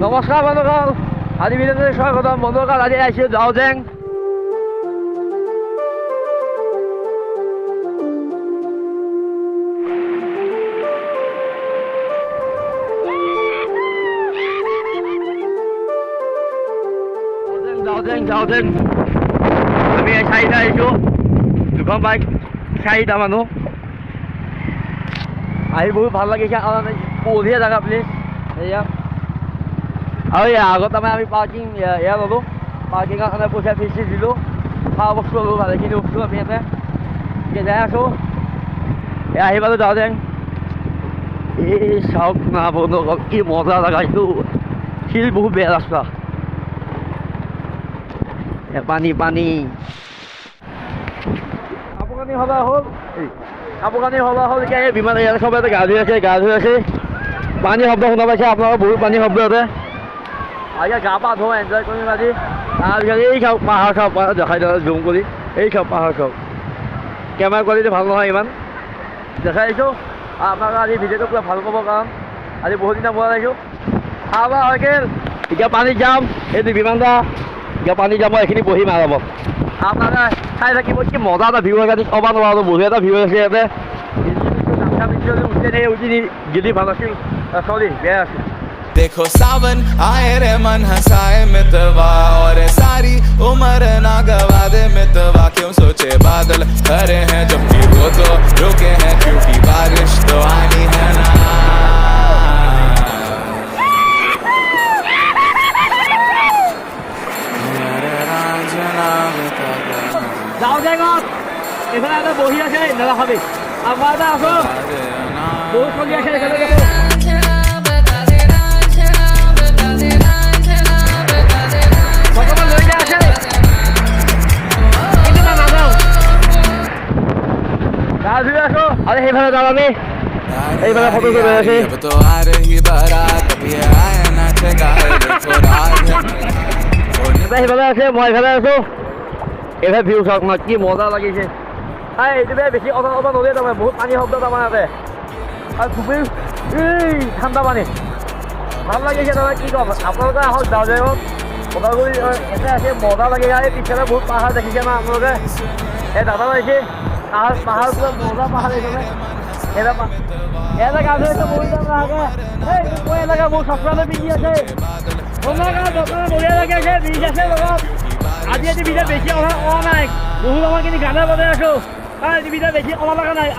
নমস্কাৰ বন্ধুসকল, আজি ভিডিঅ'টোলৈ স্বাগতম। বন্ধুসকল, আজি আহিছোঁ দাউজেং। দাউজেং আমি চাৰিটা আহিছোঁ, দুখন বাইক, চাৰিটা মানুহ আহি বহুত ভাল লাগিছে। কাৰণ বঢ়িয়া জেগা প্লেচ এয়া। আৰু এই আগত আমি পাৰ্কিং এয়া ল'লোঁ, পাৰ্কিঙৰ কাৰণে পইচা ফিজ দিলোঁ, খোৱা বস্তু ল'লোঁ, ভালেখিনি বস্তু আমি ইয়াতে এতিয়া যাই আছোঁ। এয়া আহি পালোঁ দাউজেং। এই চাওক না বন্ধুসকল, কি মজা জেগা এইটো। শিল বহুত বেয়া ৰাস্তা, পানী পানী। কাপোৰ কানি সলোৱা হ'ল, এতিয়া এই বিমান ইয়াতে সবে গা ধুই আছে, পানী শব্দ শুনা পাইছে আপোনালোকৰ, বহুত পানী শব্দ আছে। এতিয়া গা পা ধোৱা এনজয় কৰিম আজি। তাৰপিছত এই চাওক পাহাৰ চাওক, দেখাই দিওঁ জুম কৰি, এই চাওক পাহাৰ চাওক। কেমেৰা কোৱালিটি ভাল নহয় ইমান, দেখাই দিছোঁ আপোনালোকে। আজি ভিডিঅ'টো পুৰা ভাল পাব, কাৰণ আজি বহুত দিনৰ মূৰত আহিছোঁ। খাবা হয়কে এতিয়া পানীত যাম, এইটো বিমানটা এতিয়া পানীত যাম, এইখিনি বহিম আৰামত। আপোনালোকে চাই থাকিব, কি মজা এটা ভিউ আছে, ক'ব নোৱাৰো, বঢ়িয়া এটা ভিউ আছে ইয়াতে। গিলি ভাল আছিল, চৰি বেয়া আছিল। देखो सावन आए रे मन हंसाए मितवा, और सारी उम्र ना गवा दे मितवा। क्यों सोचे बादल करे हैं जबकि वो तो रुके हैं, क्योंकि बारिश तो आनी है ना। দাউজেঙত এইফালে এটা বহি আছে, নেদেখাবি আমাৰ এটা আছো, বহুত চলি আছে একেলগে দেখো। বৰ্তমান লৈ যায় আছে, কিন্তু মই নাযাওঁ, গা ধুই আছো। আৰু সেইফালে যাওঁ আমি, এইফালে ফটো চলি আছে। अब तो आ रही बारात, अब ये आए नाचे गाए देखो रात। সেইফালে আছে, মই এইফালে আছো। এইফালে ভিউ চাওক না, কি মজা লাগিছে। এইটো বেছি অবা নদী, তাৰমানে বহুত পানী শব্দ তাৰমানে ইয়াতে, আৰু খুবেই এই ঠাণ্ডা পানী, ভাল লাগিছে তাৰমানে। কি ক'ম, আপোনালোকে আহক দাউজেঙত, ওদালগুৰি এতে আছে, মজা লাগে। এই পিছফালে বহুত পাহাৰ দেখিছে না আপোনালোকে, এই দাদা লাগিছে পাহাৰ পুৰা মজা পাহাৰ এইফালে। এটা গা ধুইছে বহুত ডাঙৰ, মই এনেকৈ মোৰ চচমাটো পিন্ধি আছে, বঢ়িয়া লাগি আছে, ব্ৰিজ আছে লগত। আজি ভিডিঅ' বেছি অহা নাই, বহুত সময়খিনি গানে বজাই আছোঁ। ভিডিঅ' বেছি ক'ব লগা নাই,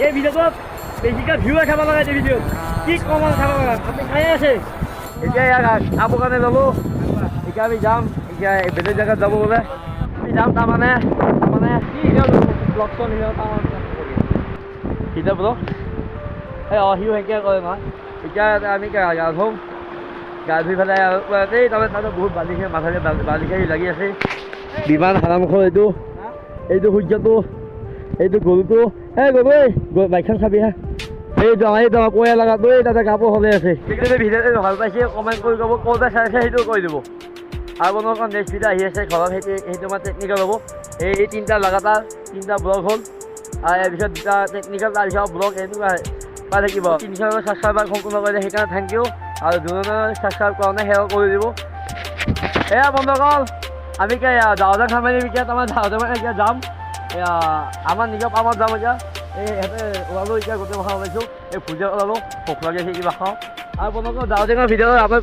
এই ভিডিঅ'টোত বেছিকৈ ভিউ চাব লগা। এই ভিডিঅ'ত কি ক'ম চাব লগা, আপুনি খাই আছে। এতিয়া ইয়াক কাপোৰ কাৰণে ল'লোঁ, এতিয়া আমি যাম। এতিয়া বেলেগ জেগাত যাব গ'লে আমি যাম, তাৰমানে কি ব্লগ চল সিহঁতৰ ব্লগ সিও সেনেকৈ কৰে নহয়। এতিয়া আমি গা ধুম, গা ধুই পেলাই এই তাৰমানে তাতে বহুত বালিখে মাথাতে বালিখেৰি লাগি আছে। বিমান সাৰাংশ এইটো সূৰ্যটো, এইটো গৰুটো। গৰু বাইকখন চাবি হা, এইটো কৈ লগাটো তাতে কাপোৰ সলাই আছে। ভিডিঅ'টো ভাল পাইছে কমেণ্ট কৰি ক'ব, ক'তে চাইছে সেইটো কৈ দিব। আৰু বনোৱা নেক্সট ভিডিঅ' আহি আছে ঘৰত, সেইটো আমাৰ টেকনিকেল হ'ব। এই তিনিটা লগাতাৰ তিনিটা ব্লগ হ'ল, আৰু ইয়াৰ পিছত দুটা টেকনিকেল, তাৰপিছত ব্লগ এনেকুৱা পাই থাকিব। 300 ছাবস্ক্ৰাইবাৰ সম্পূৰ্ণ কৰিলে, সেইকাৰণে থেংক ইউ। আৰু যোনে ছাবস্ক্ৰাইব কৰা নাই সেয়াও কৰি দিব। এয়া বন্ধুসকল, আমি দাউজেং খামাৰি এতিয়া তাৰমানে দাউজেং এতিয়া যাম, আমাৰ নিজৰ কামত যাম। এতিয়া এই সিহঁতে ওলালোঁ, এতিয়া গোটেই মাথা ওলাইছোঁ, এই ভুজিয়া ওলালোঁ, ভোক লাগি আছে কিবা খাওঁ। আৰু বন্ধুসকল দাউজেঙৰ ভিডিঅ'টো আপুনি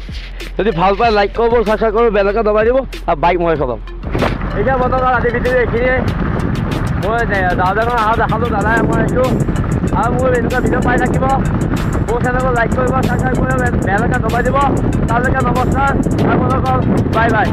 যদি ভাল পায় লাইক কৰিব, ছাবস্ক্ৰাইব কৰিব, বেলেগত দবাই দিব। আৰু বাইক মই চলাম। এতিয়া বন্ধুসকল আজি ভিডিঅ'টো এইখিনিয়ে। মই দাউজেঙৰ অহা দেখালোঁ, দাদাই মই আহিছোঁ। আৰু মোৰ এনেকুৱা ভিডিঅ' পাই থাকিব, মোৰ চেনেলক লাইক কৰিব, ছাবস্ক্ৰাইব কৰিব, বেলেগত দবাই দিব। তালৈকে নমস্কাৰ, আৰু বন্ধুসকল বাই বাই।